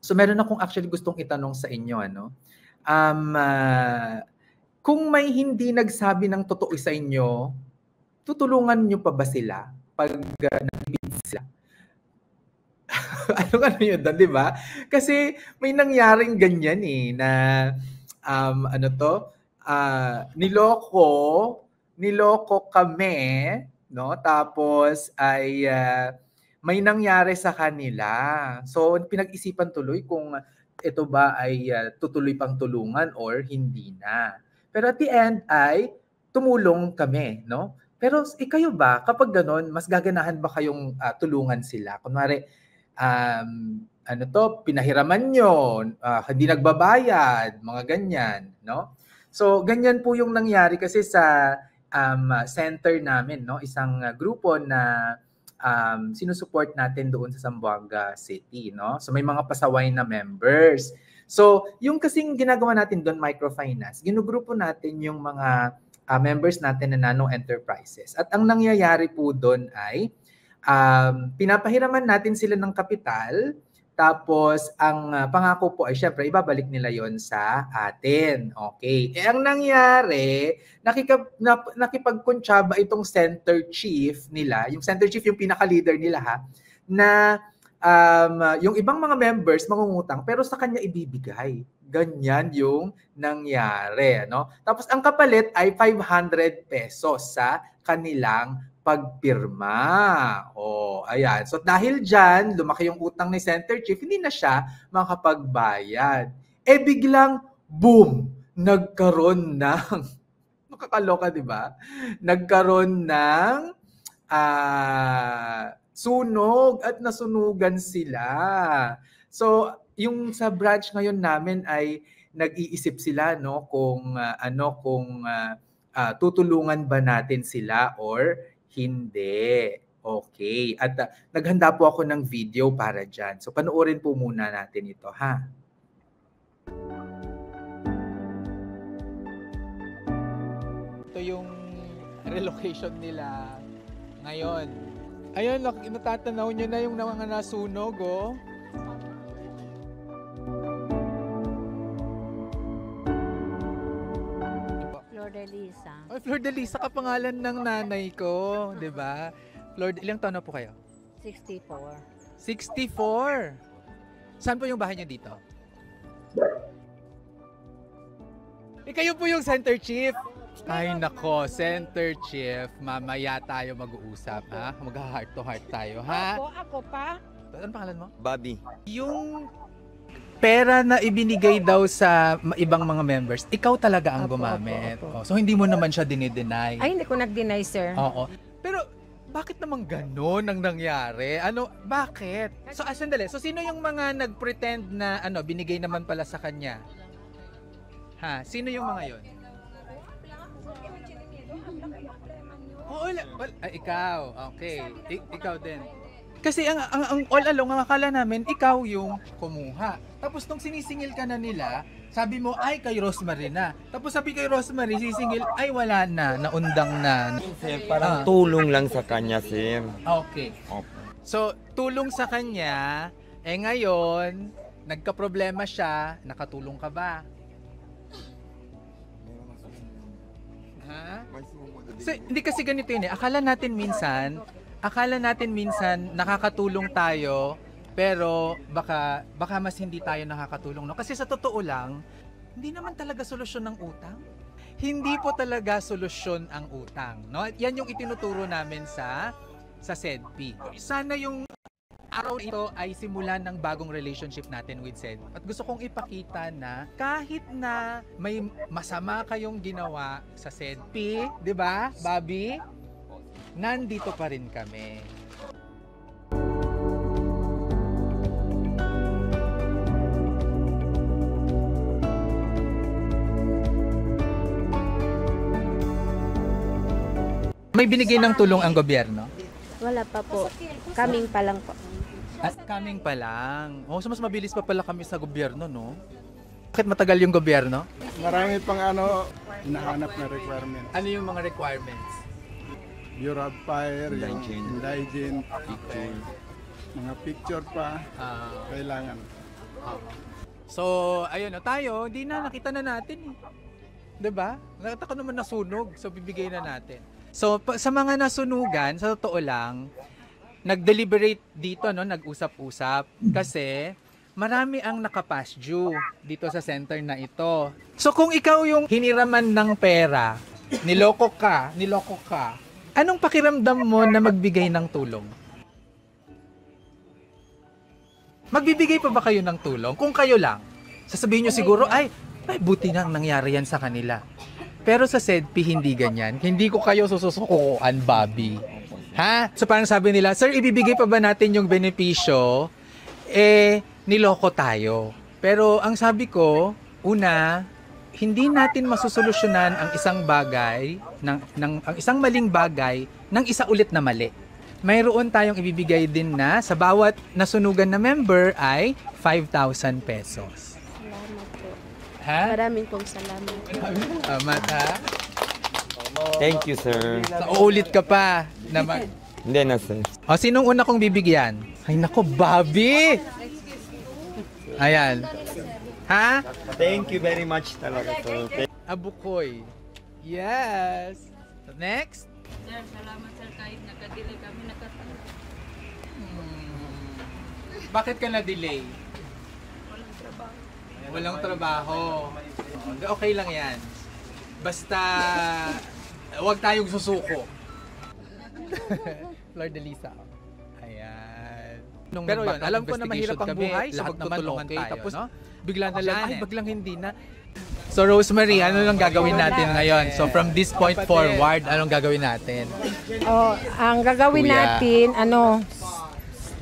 So meron akong actually gustong itanong sa inyo, ano? Um, ah, kung may hindi nagsabi ng totoo sa inyo, tutulungan niyo pa ba sila pag nag-ibig sila? Ano yun doon, 'di ba? Kasi may nangyaring ganyan eh na ano to, niloko kami, no? Tapos ay may nangyari sa kanila. So pinag-isipan tuloy kung ito ba ay tutuloy pang tulungan or hindi na. Pero at the end ay tumulong kami, no? Pero kayo ba, kapag ganon, mas gaganahan ba kayong tulungan sila? Kunwari, ano to, pinahiraman nyo, hindi nagbabayad, mga ganyan, no? So, ganyan po yung nangyari kasi sa center namin, no? Isang grupo na sinusupport natin doon sa Zamboanga City, no? So, may mga pasaway na members. So, yung kasing ginagawa natin doon, microfinance, ginugrupo natin yung mga members natin na nano enterprises. At ang nangyayari po doon ay pinapahiraman natin sila ng kapital, tapos ang pangako po ay syempre ibabalik nila yon sa atin. Okay. Ang nangyari, nakipagkuntsaba itong center chief nila, yung center chief yung pinaka-leader nila ha, na yung ibang mga members mangungutang pero sa kanya ibibigay. Ganyan yung nangyari, no? Tapos ang kapalit ay 500 pesos sa kanilang pagpirma. Ayan. So dahil dyan, lumaki yung utang ni Center Chief, hindi na siya makapagbayad. Biglang, boom! Nagkaroon ng, nakakaloka, di ba? Nagkaroon ng sunog at nasunugan sila. So, yung sa branch ngayon namin ay nag-iisip sila no kung tutulungan ba natin sila or hindi. Okay. At naghanda po ako ng video para dyan. So panoorin po muna natin ito ha. Ito yung relocation nila ngayon. Ayun, natatanaw nyo na yung mga nasunog oh. Flordelisa. Oh, Flordelisa ka pangalan ng nanay ko, 'di ba? Ilang taon na po kayo? 64. 64. Saan po yung bahay niyo dito? Kayo po yung center chief. Ay nako, center chief. Mamaya tayo mag-uusap, ha? Mag-heart to heart tayo, ha? Ako pa. Ano pangalan mo? Bobby. Yung pera na ibinigay daw sa ibang mga members, ikaw talaga ang gumamit. Opo. So hindi mo naman siya dinideny. Ay, hindi ko nag-deny, sir. Oo. Pero bakit naman gano'n ang nangyari? Bakit? So sandali. So sino yung mga nag-pretend na binigay naman pala sa kanya? Ha? Sino yung mga yon? Oo, ikaw. Okay. Ikaw din. Kasi ang all along, ang akala namin, ikaw yung kumuha. Tapos nung sinisingil ka na nila, sabi mo, ay kay Rosemary na. Tapos sabi kay Rosemary, sisingil, ay wala na, naundang na. Sir, parang tulong lang sa kanya, sir. Okay. So, tulong sa kanya, ngayon, nagka-problema siya, nakatulong ka ba? Ha? So, hindi kasi ganito yun eh. Akala natin minsan nakakatulong tayo pero baka mas hindi tayo nakakatulong, no? Kasi sa totoo lang, hindi naman talaga solusyon ng utang. Hindi po talaga solusyon ang utang, no? At yan yung itinuturo namin sa SEDP. Sana yung araw ito ay simulan ng bagong relationship natin with SEDP. At gusto kong ipakita na kahit na may masama kayong ginawa sa SEDP, 'di ba, Bobby? Nandito pa rin kami. May binigay ng tulong ang gobyerno? Wala pa po. Coming pa lang po. At coming pa lang. So mas mabilis pa pala kami sa gobyerno, no? Bakit matagal yung gobyerno? Marami pang hinahanap na requirement. Ano yung mga requirements? Bureau of Fire, Indigent. mga picture pa, kailangan. So, ayun na tayo, hindi na, nakita na natin. Diba? Nakita ko naman nasunog, so bibigay na natin. So, sa mga nasunugan, sa totoo lang, nag-deliberate dito, no, nag-usap-usap, kasi marami ang naka-past due dito sa center na ito. So, kung ikaw yung hiniraman ng pera, niloko ka, anong pakiramdam mo na magbigay ng tulong? Magbibigay pa ba kayo ng tulong? Kung kayo lang, sasabihin nyo siguro, ay buti na nangyari yan sa kanila. Pero sa SEDPI, hindi ganyan. Hindi ko kayo sususukuan, Bobby. Ha? So parang sabi nila, sir, ibibigay pa ba natin yung benepisyo? Niloko tayo. Pero ang sabi ko, una, hindi natin masusolusyonan ang isang bagay, ang isang maling bagay, ng isa ulit na mali. Mayroon tayong ibibigay din na sa bawat nasunugan na member ay 5,000 pesos. Salamat po. Ha? Maraming pong salamat. Salamat, ha? Thank you, sir. So, uulit ka pa naman. Hindi na, sir. O, sinong una kong bibigyan? Ay, nako, Bobby! Ayan. Ha? Thank you very much talaga, sir. Abukoy. Yes. Next. Sir, salamat sir kahit nakadelay kami nakatanggap. Bakit ka na-delay? Walang trabaho. Walang trabaho. Okay lang yan. Basta, huwag tayong susuko. Flor de Lisa. Ayan. Pero yun, alam ko na mahirap ang buhay, so magtutulungan tayo. Tapos, no? Bigla na lang, ay, biglang hindi na. So Rosemary, ano lang gagawin natin ngayon? So from this point forward, anong gagawin natin? Ang gagawin Kuya. natin,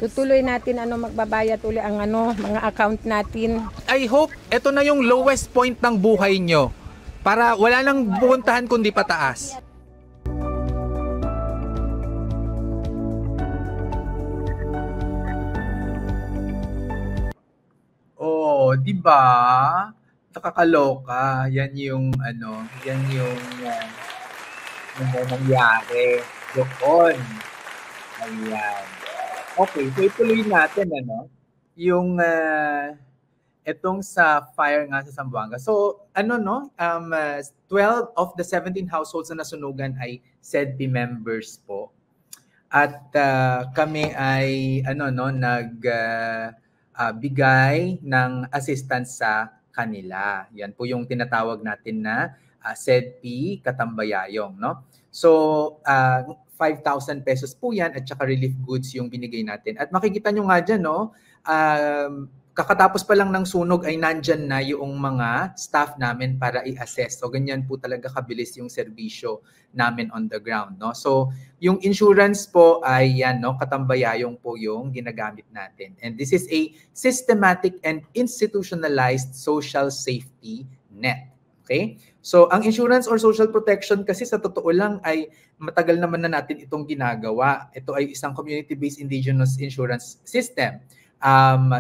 tutuloy natin, magbabayad uli ang mga account natin. I hope ito na yung lowest point ng buhay nyo. Para wala nang pupuntahan kundi pataas. Oh, di ba? Nakakaloka. Yan yung nangyari doon. Ayan. Okay, so ituloy natin yung etong sa fire nga sa Zamboanga. So 12 of the 17 households na nasunugan ay SEDPI members po. At kami ay bigay ng assistance sa kanila. Yan po yung tinatawag natin na SEDPI Katambayayong, no? So 5,000 pesos po yan at saka relief goods yung binigay natin. At makikita nyo nga dyan, no? Kakatapos pa lang ng sunog ay nandyan na yung mga staff namin para i-assess. So ganyan po talaga kabilis yung serbisyo namin on the ground, no? So yung insurance po ay yan, no? Katambayayong po yung ginagamit natin. And this is a systematic and institutionalized social safety net. Okay? So ang insurance or social protection kasi sa totoo lang ay matagal naman na natin itong ginagawa. Ito ay isang community-based indigenous insurance system.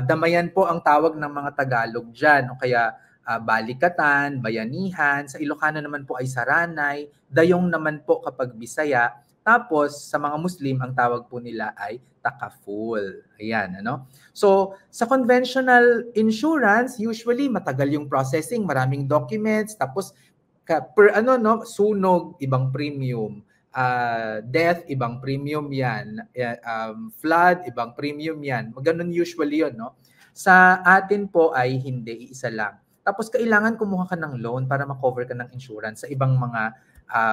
Damayan po ang tawag ng mga Tagalog dyan, o kaya balikatan, bayanihan, sa Ilocano naman po ay saranay, dayong naman po kapag Bisaya, tapos sa mga Muslim ang tawag po nila ay takaful. Ayan, So sa conventional insurance, usually matagal yung processing, maraming documents, tapos per sunog, ibang premium. Death, ibang premium yan. Flood, ibang premium yan. Ganun usually yun, no? Sa atin po ay hindi, iisa lang. Tapos kailangan kumuha ka ng loan para makover ka ng insurance sa ibang mga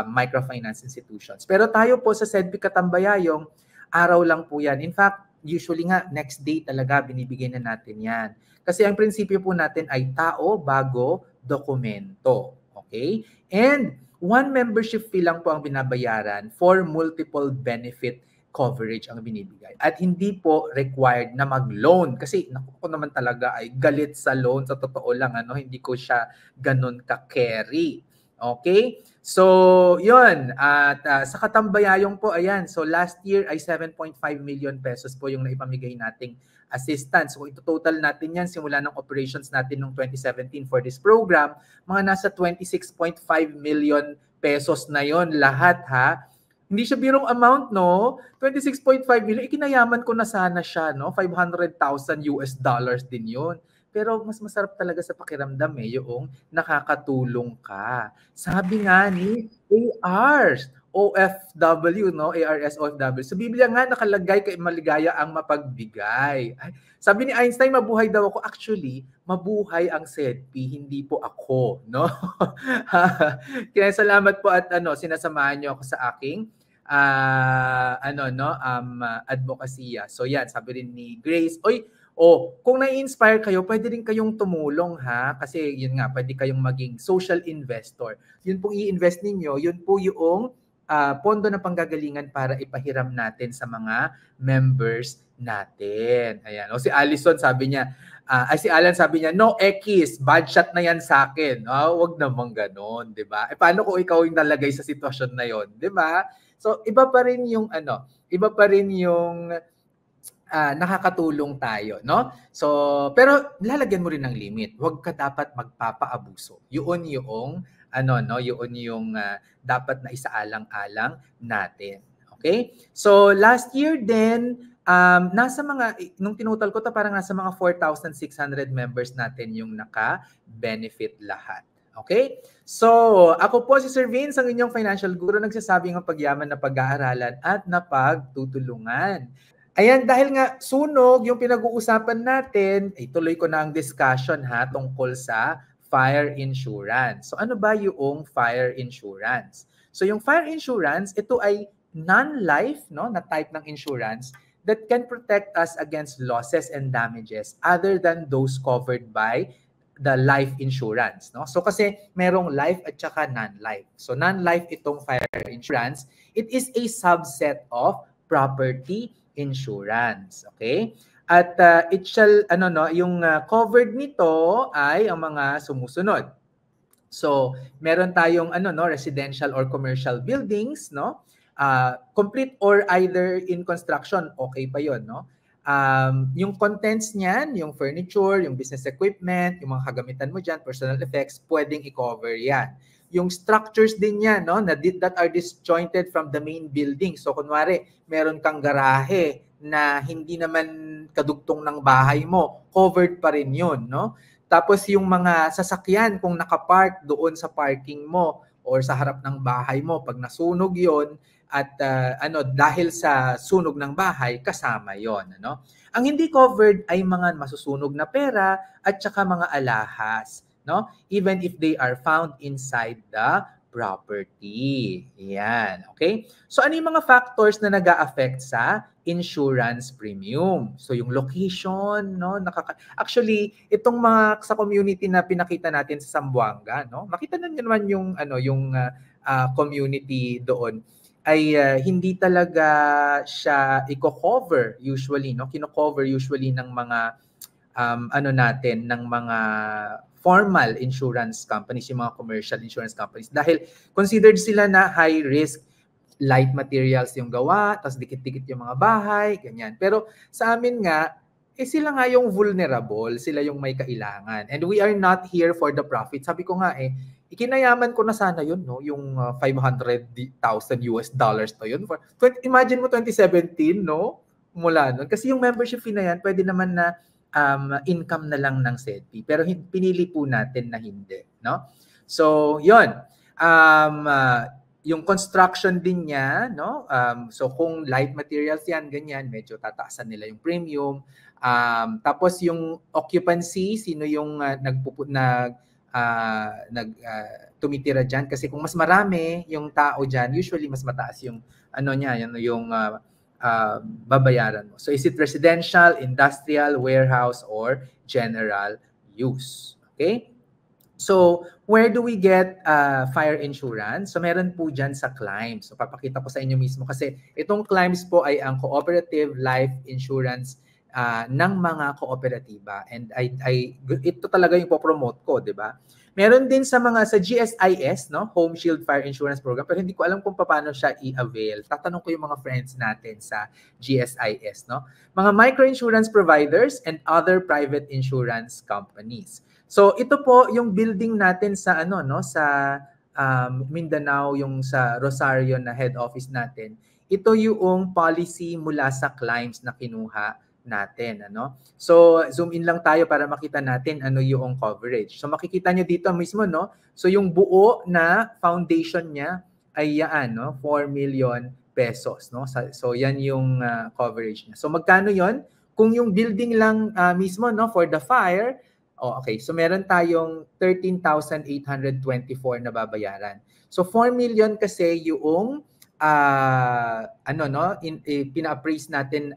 microfinance institutions. Pero tayo po sa SEDPI Katambayayong, araw lang po yan. In fact, usually nga, next day talaga binibigay na natin yan. Kasi ang prinsipyo po natin ay tao bago dokumento. Okay? And one membership fee lang po ang binabayaran for multiple benefit coverage ang binibigay. At hindi po required na mag-loan. Kasi naku naman talaga ay galit sa loan. Sa totoo lang, hindi ko siya ganun ka-carry. Okay? So, yun. At sa Katambayayong po, ayan. So, last year ay 7.5 million pesos po yung naipamigay nating assistance. So, ito total natin yan simula ng operations natin noong 2017 for this program. Mga nasa 26.5 million pesos na yon lahat, ha? Hindi siya birong amount, no? 26.5 million. Ikinayaman ko na sana siya, no? $500,000 din yun. pero mas masarap talaga sa pakiramdam yung nakakatulong ka. Sabi nga ni ARS, OFW, no? ARS OFW. Sa Biblia nga nakalagay kay maligaya ang mapagbigay. Ay, sabi ni Einstein, mabuhay daw ako. Actually, mabuhay ang SEDPI, hindi po ako, no? Kaya salamat po at sinasamahan niyo ako sa aking advokasya. So yan, sabi rin ni Grace, kung na-inspire kayo, pwede rin kayong tumulong ha, kasi yun nga, pwede kayong maging social investor. Yun pong i-invest ninyo, yun po yung pondo na panggagalingan para ipahiram natin sa mga members natin. Ayan. O si Allison sabi niya, si Alan sabi niya, no X, bad shot na yan sa akin. Wag naman ganon, di ba? Paano kung ikaw yung nalagay sa sitwasyon na yon, di ba? So, iba pa rin yung nakakatulong tayo, no? So, pero lalagyan mo rin ng limit. Huwag ka dapat magpapaabuso. Yun yung dapat na isaalang-alang natin. Okay? So, last year din, nung tinutal ko parang nasa mga 4,600 members natin yung naka-benefit lahat. Okay? So, ako po si Sir Vince, ang inyong financial guru, nagsasabing ang pagyaman na pag-aaralan at napagtutulungan. Ayan, dahil nga sunog yung pinag-uusapan natin, tuloy ko na ang discussion tungkol sa fire insurance. So, ano ba yung fire insurance? So, yung fire insurance, ito ay non-life, no, na type ng insurance that can protect us against losses and damages other than those covered by the life insurance, no? So kasi merong life at saka non-life. So non-life itong fire insurance, it is a subset of property insurance, okay? At it shall yung covered nito ay ang mga sumusunod. So meron tayong residential or commercial buildings, no? Complete or either in construction, okay pa 'yon, no? Yung contents niyan, yung furniture, yung business equipment, yung mga kagamitan mo dyan, personal effects, pwedeng i-cover yan. Yung structures din yan, no, that are disjointed from the main building. So, kunwari, meron kang garahe na hindi naman kadugtong ng bahay mo, covered pa rin yun, no? Tapos yung mga sasakyan, kung nakapark doon sa parking mo or sa harap ng bahay mo, pag nasunog yon at dahil sa sunog ng bahay, kasama yon, ano? Ang hindi covered ay mga masusunog na pera at saka mga alahas, no? Even if they are found inside the property. Yan, okay? So ano yung mga factors na nag-a-affect sa insurance premium? So yung location, no? Actually, itong mga sa community na pinakita natin sa Zamboanga, no? Makita na naman yung community doon ay hindi talaga siya i-cover usually, no? Kino-cover usually ng mga ng mga formal insurance companies, yung mga commercial insurance companies, dahil considered sila na high risk, light materials yung gawa, tapos dikit-dikit yung mga bahay, ganyan. Pero sa amin nga, sila nga yung vulnerable, sila yung may kailangan. And we are not here for the profit. Sabi ko nga ikinayaman ko na sana yun, no? Yung $500,000 to yun. Imagine mo 2017, no? Mula nun. Kasi yung membership fee na yan, pwede naman na income na lang ng SEDPI. Pero pinili po natin na hindi, no? So, yun. Yung construction din niya, no? So, kung light materials yan, ganyan, medyo tataasan nila yung premium. Tapos yung occupancy, sino yung tumitira dyan, kasi kung mas marami yung tao dyan, usually mas mataas yung babayaran mo. So is it residential, industrial, warehouse, or general use? Okay? So where do we get fire insurance? So meron po dyan sa Climbs. So papakita ko sa inyo mismo kasi itong Climbs po ay ang cooperative life insurance ng mga kooperatiba, and ito talaga yung po-promote ko, 'di ba? Meron din sa GSIS, no, Home Shield Fire Insurance Program, pero hindi ko alam kung paano siya i-avail. Tatanong ko yung mga friends natin sa GSIS, no? Mga micro-insurance providers and other private insurance companies. So ito po yung building natin sa sa Mindanao, yung sa Rosario na head office natin. Ito yung policy mula sa Climbs na kinuha natin. Ano? So, zoom in lang tayo para makita natin ano yung coverage. So, makikita nyo dito mismo, no? So, yung buo na foundation niya ay yan, no? 4 million pesos. No? So, yan yung coverage niya. So, magkano yon? Kung yung building lang mismo, no, for the fire, okay. So, meron tayong 13,824 na babayaran. So, 4 million kasi yung pina-appraise natin,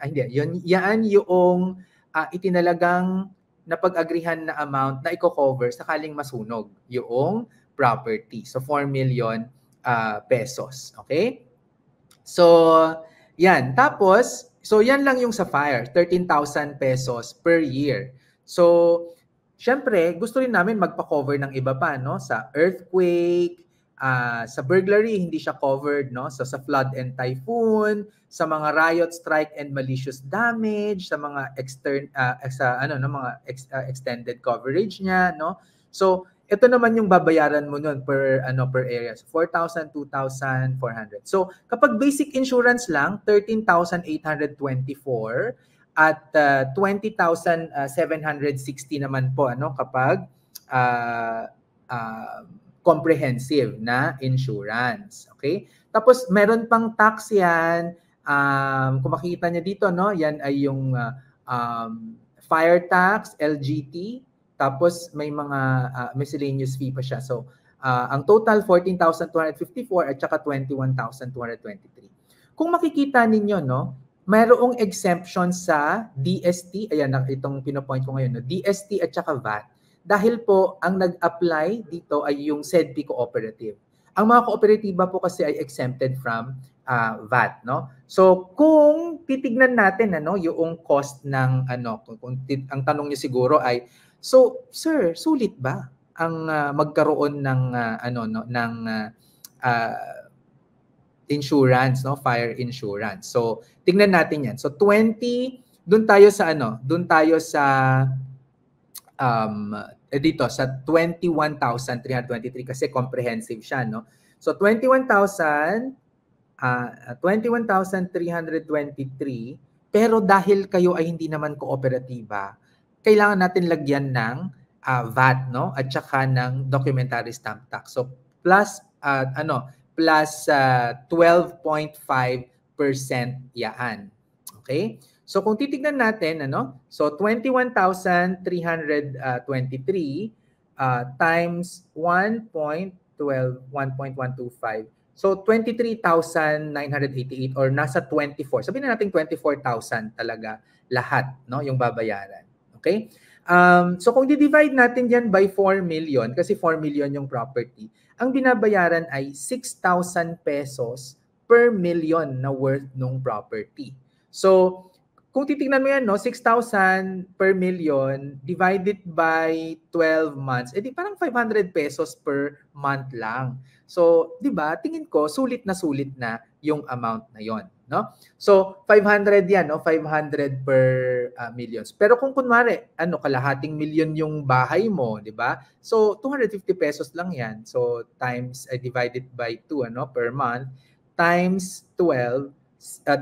yan yung itinalagang napag-agrihan na amount na i-cover sakaling masunog yung property. So, 4 million pesos. Okay? So, yan. Tapos, so yan lang yung sa fire, 13,000 pesos per year. So, syempre, gusto rin namin magpa-cover ng iba pa, no? Sa earthquake, sa burglary, hindi siya covered, no? So, sa flood and typhoon, sa mga riot, strike, and malicious damage, sa mga extended coverage niya, no? So, ito naman yung babayaran mo nun per area. 4,000, 2,400. So, kapag basic insurance lang, 13,824 at 20,760 naman po kapag comprehensive na insurance. Okay? Tapos meron pang tax yan. Kung makikita niyo dito, no, yan ay yung fire tax, LGT, tapos may mga miscellaneous fee pa siya. So, ang total 14,254 at saka 21,223. Kung makikita ninyo, no, mayroong exemption sa DST, ayan itong pinopoint ko ngayon, no, DST at saka VAT. Dahil po ang nag-apply dito ay yung SEDPI cooperative. Ang mga kooperatiba po kasi ay exempted from VAT, no? So, kung titignan natin yung cost ng kung ang tanong niyo siguro ay, so, sir, sulit ba ang magkaroon ng insurance, no, fire insurance? So, tingnan natin 'yan. So, doon tayo sa dito sa 21,323 kasi comprehensive siya, no? So, 21,323, pero dahil kayo ay hindi naman kooperatiba, kailangan natin lagyan ng VAT, no? At saka ng documentary stamp tax. So plus 12.5% yaan. Okay? So kung titignan natin, so 21,323 times 1.125. So 23,988 or nasa 24. Sabihin na natin 24,000 talaga lahat, no, yung babayaran. Okay? So kung di-divide natin yan by 4 million, kasi 4 million yung property, ang binabayaran ay 6,000 pesos per million na worth nung property. So kung titingnan mo yan, 6,000 per million divided by 12 months, edi parang 500 pesos per month lang. So, 'di ba? Tingin ko sulit na yung amount na 'yon, no? So, 500 yan, 500 per millions. Pero kung kunwari, kalahating milyon yung bahay mo, 'di ba? So, 250 pesos lang 'yan. So, times divided by 2, per month times 12,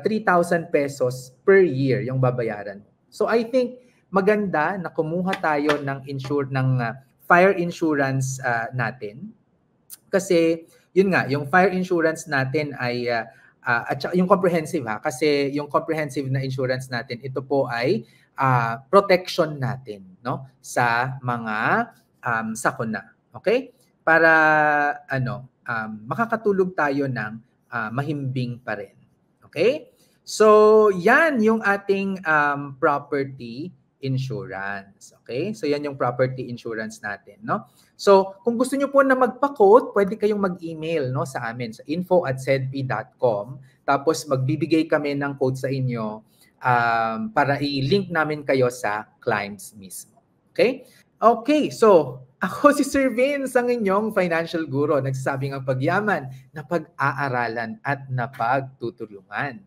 3,000 pesos per year yung babayaran mo. So, I think maganda na kumuha tayo ng fire insurance natin. Kasi yun nga, yung fire insurance natin ay at saka yung comprehensive kasi yung comprehensive na insurance natin, ito po ay protection natin, no, sa mga sakuna. Okay? Para makakatulog tayo ng mahimbing pa rin. Okay? So, yan yung ating property insurance. Okay? So, yan yung property insurance natin, no? So, kung gusto niyo po na magpa-quote, pwede kayong mag-email, no, sa amin sa info@sedpi.com. Tapos magbibigay kami ng quote sa inyo para i-link namin kayo sa clients mismo. Okay? Okay, so ako si Sir Vince, ang inyong financial guru, nagsasabing ang pagyaman na pag-aaralan at napagtutulungan.